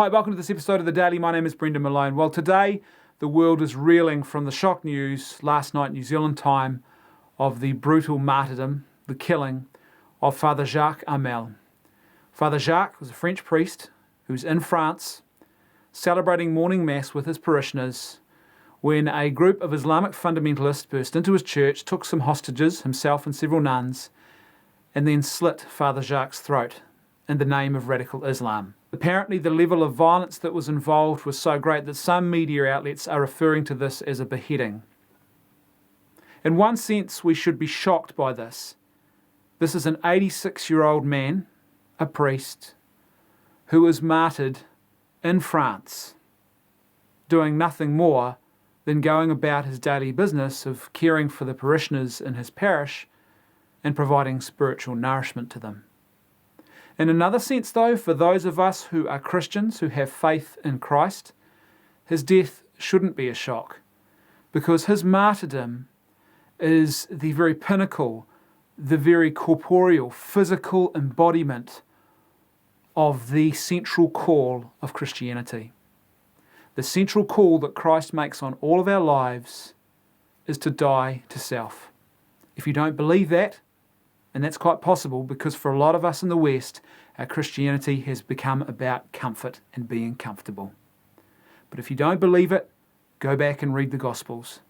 Hi, welcome to this episode of The Daily. My name is Brendan Malone. Well, today the world is reeling from the shock news last night, New Zealand time, of the brutal martyrdom, the killing of Father Jacques Amel. Father Jacques was a French priest who was in France celebrating morning mass with his parishioners when a group of Islamic fundamentalists burst into his church, took some hostages, himself and several nuns, and then slit Father Jacques' throat in the name of radical Islam. Apparently, the level of violence that was involved was so great that some media outlets are referring to this as a beheading. In one sense, we should be shocked by this. This is an 86-year-old man, a priest, who was martyred in France, doing nothing more than going about his daily business of caring for the parishioners in his parish and providing spiritual nourishment to them. In another sense, though, for those of us who are Christians, who have faith in Christ, his death shouldn't be a shock, because his martyrdom is the very pinnacle, the very corporeal, physical embodiment of the central call of Christianity. The central call that Christ makes on all of our lives is to die to self. If you don't believe that, and that's quite possible because for a lot of us in the West, our Christianity has become about comfort and being comfortable. But if you don't believe it, go back and read the Gospels.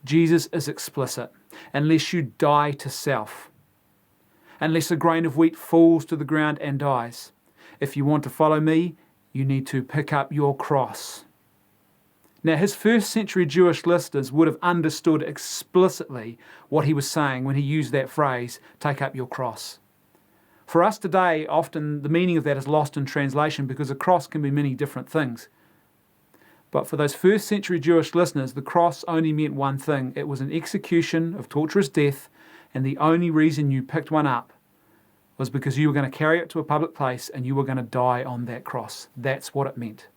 Jesus is explicit. Unless you die to self, unless a grain of wheat falls to the ground and dies, if you want to follow me, you need to pick up your cross. Now, his first century Jewish listeners would have understood explicitly what he was saying when he used that phrase, take up your cross. For us today, often the meaning of that is lost in translation because a cross can be many different things. But for those first century Jewish listeners, the cross only meant one thing. It was an execution of torturous death, and the only reason you picked one up was because you were going to carry it to a public place and you were going to die on that cross. That's what it meant.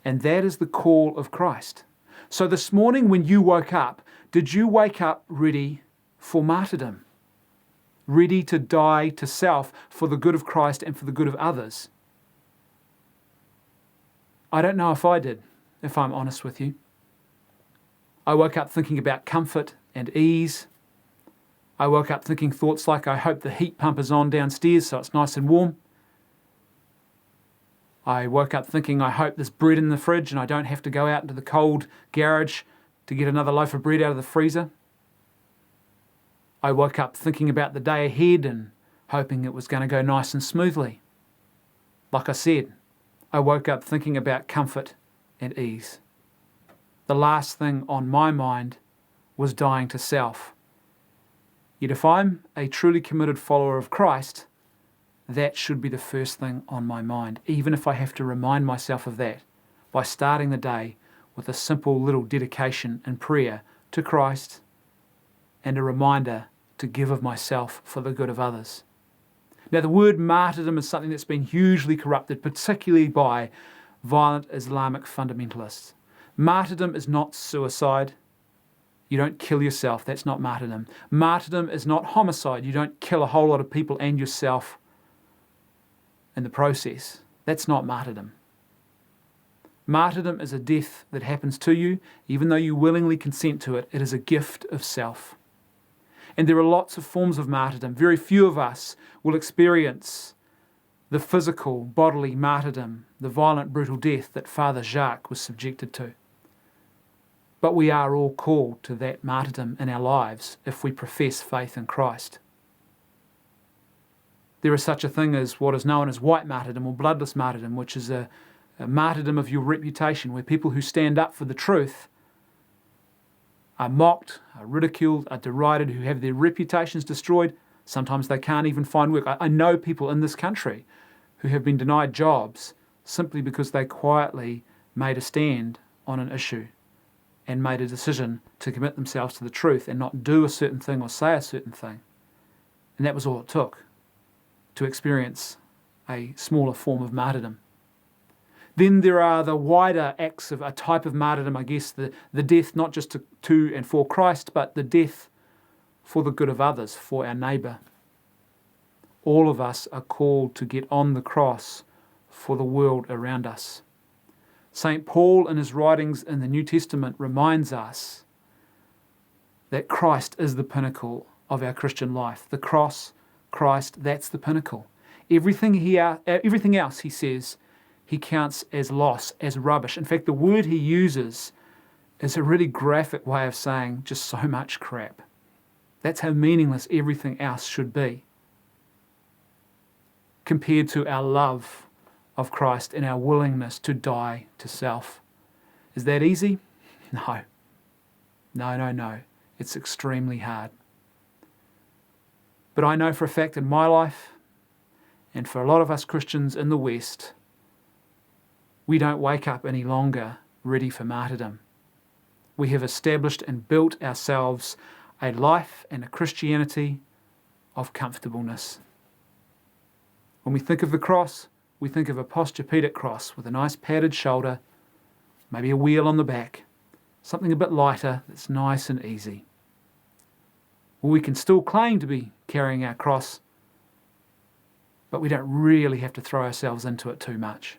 And that is the call of Christ. So this morning when you woke up, did you wake up ready for martyrdom? Ready to die to self for the good of Christ and for the good of others? I don't know if I did, if I'm honest with you. I woke up thinking about comfort and ease. I woke up thinking thoughts like, I hope the heat pump is on downstairs so it's nice and warm. I woke up thinking, I hope there's bread in the fridge and I don't have to go out into the cold garage to get another loaf of bread out of the freezer. I woke up thinking about the day ahead and hoping it was going to go nice and smoothly. Like I said, I woke up thinking about comfort and ease. The last thing on my mind was dying to self. Yet if I'm a truly committed follower of Christ, that should be the first thing on my mind, even if I have to remind myself of that by starting the day with a simple little dedication and prayer to Christ and a reminder to give of myself for the good of others. Now, the word martyrdom is something that's been hugely corrupted, particularly by violent Islamic fundamentalists. Martyrdom is not suicide. You don't kill yourself. That's not martyrdom. Martyrdom is not homicide. You don't kill a whole lot of people and yourself in the process. That's not martyrdom. Martyrdom is a death that happens to you, even though you willingly consent to it. It is a gift of self. And there are lots of forms of martyrdom. Very few of us will experience the physical, bodily martyrdom, the violent, brutal death that Father Jacques was subjected to. But we are all called to that martyrdom in our lives if we profess faith in Christ. There is such a thing as what is known as white martyrdom or bloodless martyrdom, which is a martyrdom of your reputation, where people who stand up for the truth are mocked, are ridiculed, are derided, who have their reputations destroyed. Sometimes they can't even find work. I know people in this country who have been denied jobs simply because they quietly made a stand on an issue and made a decision to commit themselves to the truth and not do a certain thing or say a certain thing. And that was all it took to experience a smaller form of martyrdom. Then there are the wider acts of a type of martyrdom, I guess, the death not just to and for Christ, but the death for the good of others, for our neighbour. All of us are called to get on the cross for the world around us. St. Paul, in his writings in the New Testament, reminds us that Christ is the pinnacle of our Christian life. The cross, Christ, that's the pinnacle. Everything else, he says, he counts as loss, as rubbish. In fact, the word he uses is a really graphic way of saying just so much crap. That's how meaningless everything else should be compared to our love of Christ and our willingness to die to self. Is that easy? No. No. It's extremely hard. But I know for a fact in my life, and for a lot of us Christians in the West, we don't wake up any longer ready for martyrdom. We have established and built ourselves a life and a Christianity of comfortableness. When we think of the cross, we think of a posturpedic cross with a nice padded shoulder, maybe a wheel on the back, something a bit lighter that's nice and easy. Well, we can still claim to be carrying our cross, but we don't really have to throw ourselves into it too much.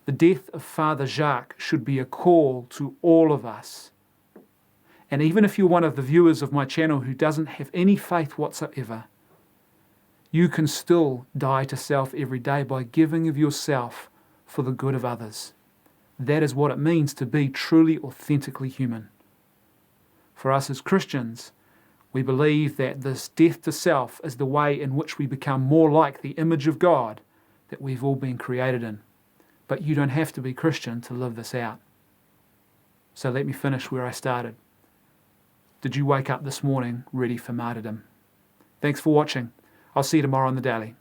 The death of Father Jacques should be a call to all of us. And even if you're one of the viewers of my channel who doesn't have any faith whatsoever, you can still die to self every day by giving of yourself for the good of others. That is what it means to be truly, authentically human. For us as Christians, we believe that this death to self is the way in which we become more like the image of God that we've all been created in. But you don't have to be Christian to live this out. So let me finish where I started. Did you wake up this morning ready for martyrdom? Thanks for watching. I'll see you tomorrow on the Daily.